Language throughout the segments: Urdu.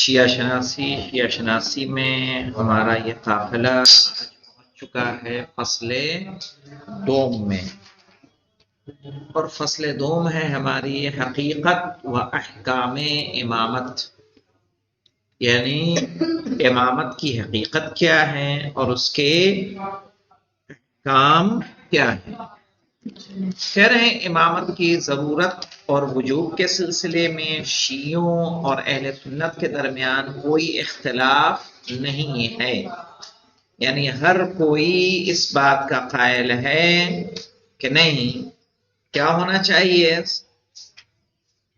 شیعہ شناسی میں ہمارا یہ قافلہ پہنچ چکا ہے فصل دوم میں، اور فصل دوم ہے ہماری حقیقت و احکام امامت، یعنی امامت کی حقیقت کیا ہے اور اس کے احکام کیا ہے۔ کہہ رہے ہیں امامت کی ضرورت اور وجوب کے سلسلے میں شیعوں اور اہل سنت کے درمیان کوئی اختلاف نہیں ہے، یعنی ہر کوئی اس بات کا قائل ہے کہ نہیں، کیا ہونا چاہیے،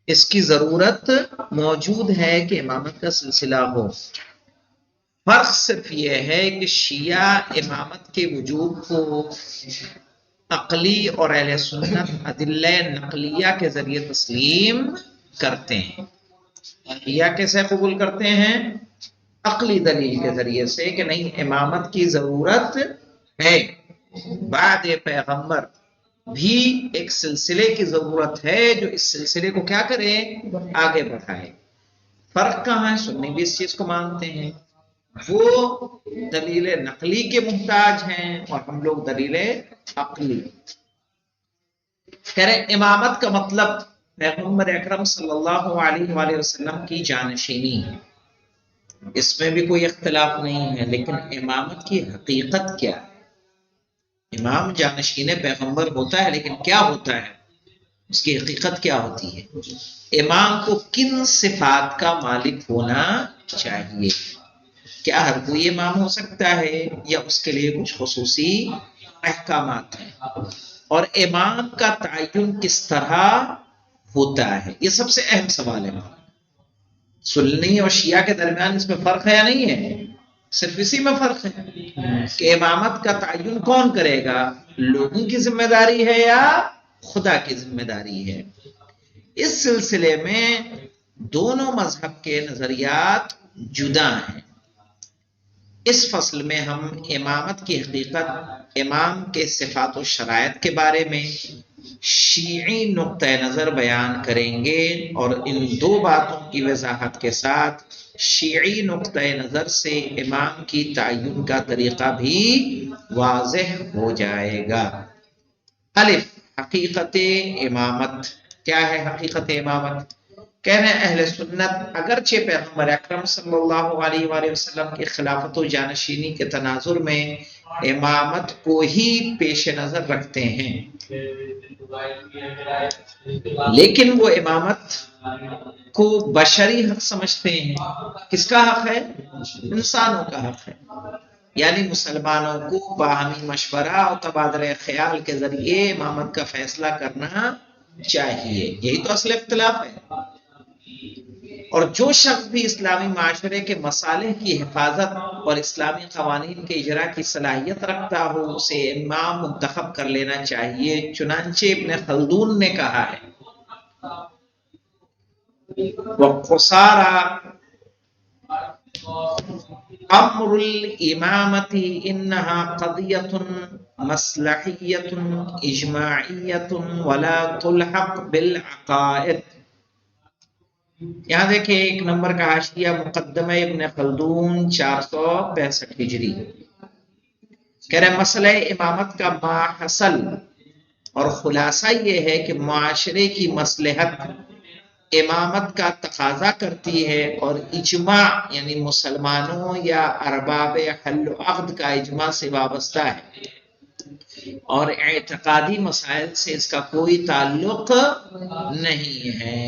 اس کی ضرورت موجود ہے کہ امامت کا سلسلہ ہو۔ فرق صرف یہ ہے کہ شیعہ امامت کے وجوب کو عقلی اور اہل سنت ادلہ نقلیہ کے ذریعے تسلیم کرتے ہیں۔ شیعہ کیسے قبول کرتے ہیں؟ عقلی دلیل کے ذریعے سے کہ نہیں، امامت کی ضرورت ہے، بعد پیغمبر بھی ایک سلسلے کی ضرورت ہے جو اس سلسلے کو کیا کرے، آگے بڑھائے۔ فرق کہاں ہے؟ سنی بھی اس چیز کو مانتے ہیں، وہ دلیل نقلی کے محتاج ہیں اور ہم لوگ دلیل عقلی۔ کہہ رہے امامت کا مطلب پیغمبر اکرم صلی اللہ علیہ وآلہ وسلم کی جانشینی ہے، اس میں بھی کوئی اختلاف نہیں ہے، لیکن امامت کی حقیقت کیا ہے؟ امام جانشین پیغمبر ہوتا ہے، لیکن کیا ہوتا ہے، اس کی حقیقت کیا ہوتی ہے؟ امام کو کن صفات کا مالک ہونا چاہیے؟ کیا ہر کوئی امام ہو سکتا ہے یا اس کے لیے کچھ خصوصی احکامات ہیں؟ اور امام کا تعین کس طرح ہوتا ہے؟ یہ سب سے اہم سوال ہے۔ سنی اور شیعہ کے درمیان اس میں فرق ہے یا نہیں ہے؟ صرف اسی میں فرق ہے کہ امامت کا تعین کون کرے گا، لوگوں کی ذمہ داری ہے یا خدا کی ذمہ داری ہے؟ اس سلسلے میں دونوں مذہب کے نظریات جدا ہیں۔ اس فصل میں ہم امامت کی حقیقت، امام کے صفات و شرائط کے بارے میں شیعی نقطہ نظر بیان کریں گے، اور ان دو باتوں کی وضاحت کے ساتھ شیعی نقطہ نظر سے امام کی تعین کا طریقہ بھی واضح ہو جائے گا۔ الف، حقیقت امامت۔ کیا ہے حقیقت امامت؟ کہہ رہے ہیں اہل سنت اگرچہ پیغمبر اکرم صلی اللہ علیہ وآلہ وسلم کی خلافت و جانشینی کے تناظر میں امامت کو ہی پیش نظر رکھتے ہیں، لیکن وہ امامت کو بشری حق سمجھتے ہیں۔ کس کا حق ہے؟ انسانوں کا حق ہے، یعنی مسلمانوں کو باہمی مشورہ اور تبادلہ خیال کے ذریعے امامت کا فیصلہ کرنا چاہیے۔ یہی تو اصل اختلاف ہے۔ اور جو شخص بھی اسلامی معاشرے کے مصالح کی حفاظت اور اسلامی قوانین کے اجرا کی صلاحیت رکھتا ہو، اسے امام منتخب کر لینا چاہیے۔ چنانچہ ابن خلدون نے کہا ہے، وَقُصَارَ امر الامامت انہا قضیۃ مصلحیۃ اجماعیۃ ولا تلحق بالعقائد۔ یہاں دیکھیں ایک نمبر کا حاشیہ، مقدمہ ابن خلدون 465 ہجری۔ کہہ رہے مسئلہ امامت کا ماحصل اور خلاصہ یہ ہے کہ معاشرے کی مصلحت امامت کا تقاضا کرتی ہے، اور اجماع یعنی مسلمانوں یا ارباب حل و عقد کا اجماع سے وابستہ ہے، اور اعتقادی مسائل سے اس کا کوئی تعلق نہیں ہے۔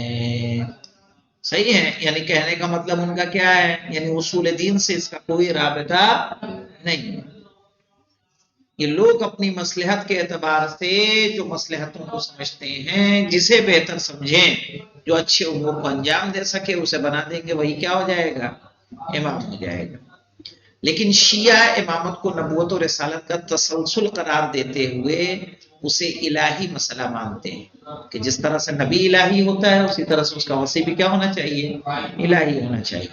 صحیح ہے، یعنی کہنے کا مطلب ان کا کیا ہے، یعنی اصول دین سے اس کا کوئی رابطہ نہیں ہے۔ یہ لوگ اپنی مصلحت کے اعتبار سے جو مصلحتوں کو سمجھتے ہیں، جسے بہتر سمجھیں، جو اچھے امور کو انجام دے سکے، اسے بنا دیں گے، وہی کیا ہو جائے گا، امام ہو جائے گا۔ لیکن شیعہ امامت کو نبوت و رسالت کا تسلسل قرار دیتے ہوئے اسے الہی مسئلہ مانتے ہیں، کہ جس طرح سے نبی الہی ہوتا ہے اسی طرح سے اس کا وصی بھی کیا ہونا چاہیے، الہی ہونا چاہیے۔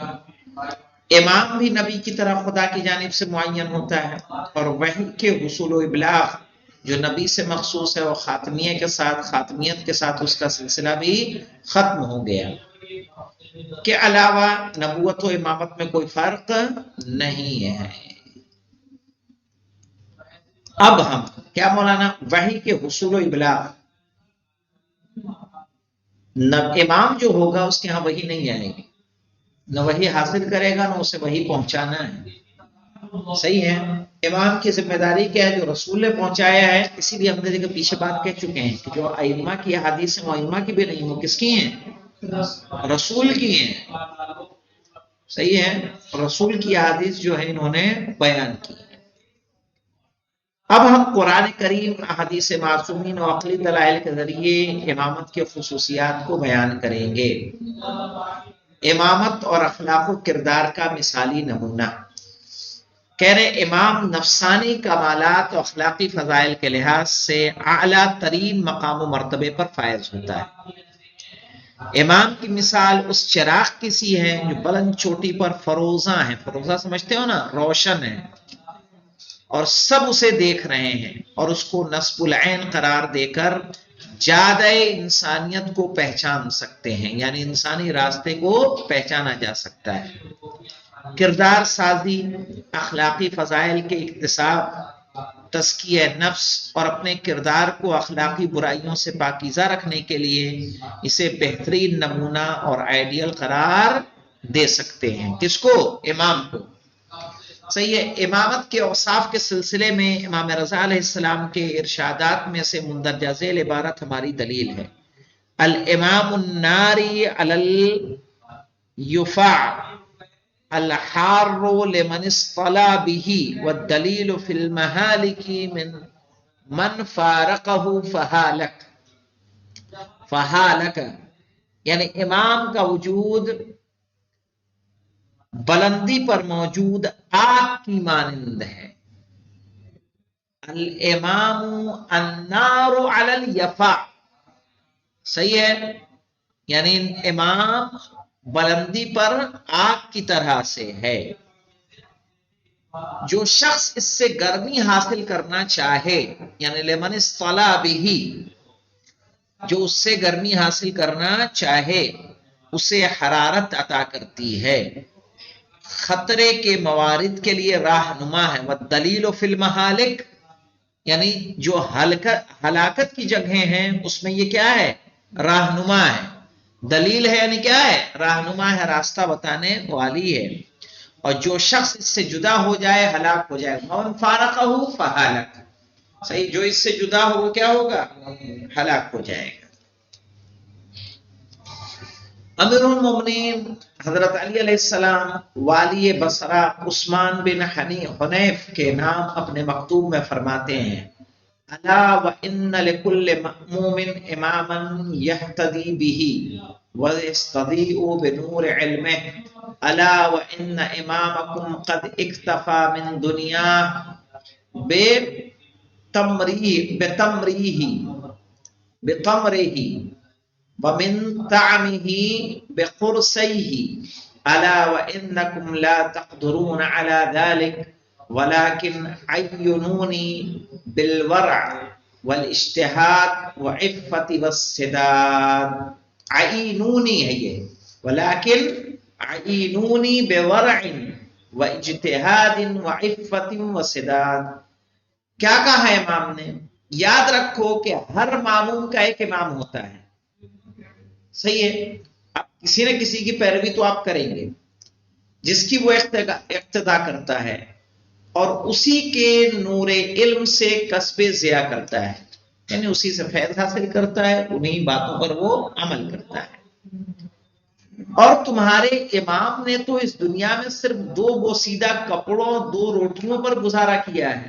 امام بھی نبی کی طرح خدا کی جانب سے معین ہوتا ہے، اور وحی کے حصول و ابلاغ جو نبی سے مخصوص ہے، اور خاتمیت کے ساتھ اس کا سلسلہ بھی ختم ہو گیا۔ کے علاوہ نبوت و امامت میں کوئی فرق نہیں ہے۔ اب ہم کیا مولانا وحی کے حصول و ابلاغ، امام جو ہوگا اس کے ہاں وحی نہیں آئے گی، نہ وحی حاصل کرے گا نہ اسے وحی پہنچانا ہے۔ صحیح ہے؟ امام کی ذمہ داری کیا ہے؟ جو رسول نے پہنچایا ہے۔ اسی لیے ہم نے دیکھا پیچھے بات کہہ چکے ہیں کہ جو ائمہ کی احادیث ہیں وہ ائمہ کی بھی نہیں، وہ کس کی ہیں؟ رسول کی ہیں۔ صحیح ہے؟ رسول کی احادیث جو ہے انہوں نے بیان کی۔ اب ہم قرآن کریم، احادیث معصومین اور عقلی دلائل کے ذریعے امامت کے خصوصیات کو بیان کریں گے۔ امامت اور اخلاق و کردار کا مثالی نمونہ، کہہ رہے امام نفسانی کمالات و اخلاقی فضائل کے لحاظ سے اعلیٰ ترین مقام و مرتبے پر فائز ہوتا ہے۔ امام کی مثال اس چراغ کی سی ہے جو بلند چوٹی پر فروزاں ہے، فروزاں سمجھتے ہو نا، روشن ہے، اور سب اسے دیکھ رہے ہیں اور اس کو نصب العین قرار دے کر جادہ انسانیت کو پہچان سکتے ہیں، یعنی انسانی راستے کو پہچانا جا سکتا ہے۔ کردار سازی، اخلاقی فضائل کے اکتساب، تزکیہ نفس اور اپنے کردار کو اخلاقی برائیوں سے پاکیزہ رکھنے کے لیے اسے بہترین نمونہ اور آئیڈیل قرار دے سکتے ہیں۔ کس کو؟ امام کو۔ صحیح ہے؟ امامت کے اوصاف کے سلسلے میں امام رضا علیہ السلام کے ارشادات میں سے مندرجہ ذیل عبارت ہماری دلیل ہے: الامام الناری علی الیفاع الحار لمن اصطلى به والدلیل فی المہالک من فارقہ فہالک، یعنی امام کا وجود بلندی پر موجود آگ کی مانند ہے۔ الامام النار علی الیفاع، صحیح ہے؟ یعنی امام بلندی پر آگ کی طرح سے ہے۔ جو شخص اس سے گرمی حاصل کرنا چاہے، یعنی لمن اصطلى به، جو اس سے گرمی حاصل کرنا چاہے اسے حرارت عطا کرتی ہے، خطرے کے موارد کے لیے راہنما ہے۔ والدلیل فی المہالک، یعنی جو ہلاکت کی جگہیں ہیں اس میں یہ کیا ہے؟ راہنما ہے۔ دلیل ہے یعنی کیا ہے؟ راہنما ہے، راستہ بتانے والی ہے۔ اور جو شخص اس سے جدا ہو جائے ہلاک ہو جائے گا۔ من فارقہ فہالک، صحیح، جو اس سے جدا ہو وہ کیا ہوگا؟ ہلاک ہو جائے گا۔ امیر المومنین حضرت علی علیہ السلام والی بصرہ عثمان بن حنیف کے نام اپنے مکتوب میں فرماتے ہیں: الا وان لكل مأموم اماما يهتدي به ويستضيء بنور علمه، الا وان امامكم قد اكتفى من دنياه بتمره ومن طعمه بقرصيه، الا وانكم لا تقدرون على ذلك ولكن عینونی بالورع والاجتہاد وعفت والسداد۔ عینونی ہے یہ، ولیکن عینونی بورع واجتہاد وعفت وسداد۔ کیا کہا ہے امام نے؟ یاد رکھو کہ ہر معموم کا ایک امام ہوتا ہے، صحیح ہے؟ اب کسی نہ کسی کی پیروی تو آپ کریں گے جس کی وہ اقتدا کرتا ہے اور اسی کے نور علم سے کسب ضیاء کرتا ہے، یعنی اسی سے فیض حاصل کرتا ہے، انہی باتوں پر وہ عمل کرتا ہے۔ اور تمہارے امام نے تو اس دنیا میں صرف 2 بوسیدہ کپڑوں، 2 روٹیوں پر گزارا کیا ہے،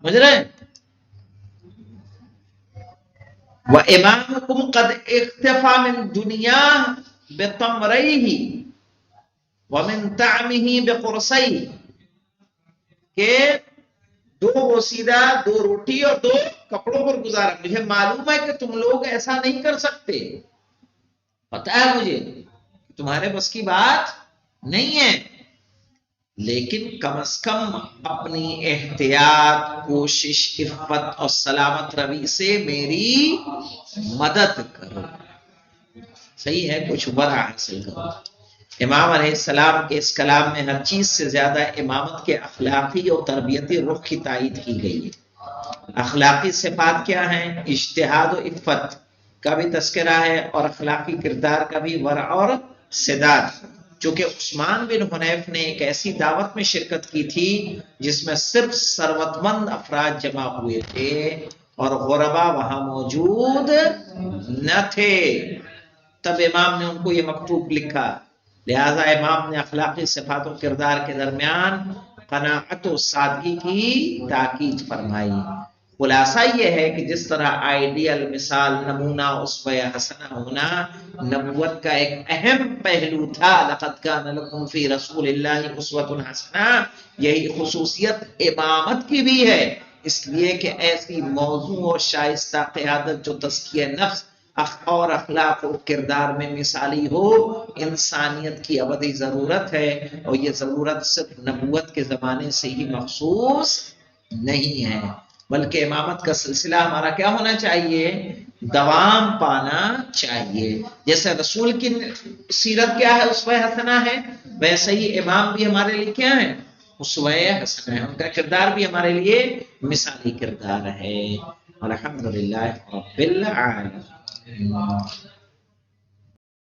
سمجھ رہے ہیں؟ وَإِمَامُكُمْ قَدْ اِكْتَفَى مِنْ دُنْيَاهُ بِتَمْرَيْهِ وَمِنْ طَعْمِهِ بِقُرْصَيْهِ، کہ 2 بوسیدہ، 2 روٹی اور 2 کپڑوں پر گزارا۔ مجھے معلوم ہے کہ تم لوگ ایسا نہیں کر سکتے، پتہ ہے مجھے تمہارے بس کی بات نہیں ہے، لیکن کم از کم اپنی احتیاط، کوشش، عفت اور سلامت روی سے میری مدد کرو۔ صحیح ہے، کچھ ورع حاصل کرو۔ امام علیہ السلام کے اس کلام میں ہر چیز سے زیادہ امامت کے اخلاقی اور تربیتی رخ کی تائید کی گئی ہے۔ اخلاقی صفات کیا ہیں؟ اجتہاد و عفت کا بھی تذکرہ ہے، اور اخلاقی کردار کا بھی ورع اور سداد۔ چونکہ عثمان بن حنیف نے ایک ایسی دعوت میں شرکت کی تھی جس میں صرف ثروت مند افراد جمع ہوئے تھے اور غربا وہاں موجود نہ تھے، تب امام نے ان کو یہ مکتوب لکھا۔ لہذا امام نے اخلاقی صفات و کردار کے درمیان قناعت و سادگی کی تاکید فرمائی۔ خلاصہ یہ ہے کہ جس طرح آئیڈیل، مثال، نمونہ، اسوہ حسنہ ہونا نبوت کا ایک اہم پہلو تھا، لقد کان لکم فی رسول اللہ اسوۃ حسنہ، یہی خصوصیت امامت کی بھی ہے، اس لیے کہ ایسی موضوع اور شائستہ قیادت جو تزکیہ نفس اور اخلاق و کردار میں مثالی ہو، انسانیت کی ابدی ضرورت ہے، اور یہ ضرورت صرف نبوت کے زمانے سے ہی مخصوص نہیں ہے، بلکہ امامت کا سلسلہ ہمارا کیا ہونا چاہیے؟ دوام پانا چاہیے۔ جیسے رسول کی سیرت کیا ہے؟ اسوہ حسنہ ہے، ویسے ہی امام بھی ہمارے لیے کیا ہے؟ اسوہ حسنہ ہے، ان کا کردار بھی ہمارے لیے مثالی کردار ہے۔ الحمدللہ رب العالمین۔